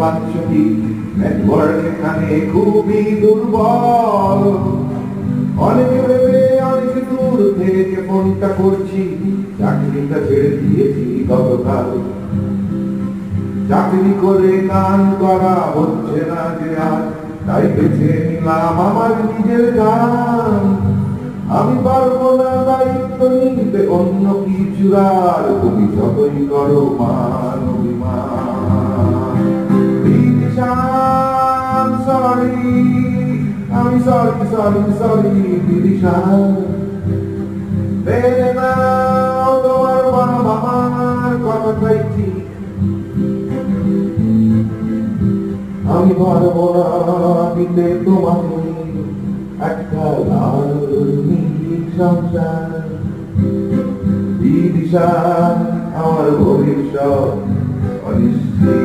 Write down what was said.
পাচ্ছি নেটওয়ার্ক এখানে খুবই দুর্বল। অনেকে ভেবে অনেক দূর থেকে ফোনটা করছি, চাকরিটা ছেড়ে দিয়েছি গতকাল। চাকরি করে গান করা হচ্ছে না যে আজ, তাই বেছে নিলাম আমার নিজের গান। আমি পারবো না দায়িত্ব নিতে অন্য কিছুর, আর তুমি যতই করো মান অভিমান। বিদিশান সরি, আমি সরি বিদিশান। মেনে নাও তোমার বাবার কথাটাই ঠিক, আমি পারবো না দিতে তোমাকে একটা লাল নীল সংসার। বিদিশান আমার ভবিষ্যৎ অনিশ্চিত।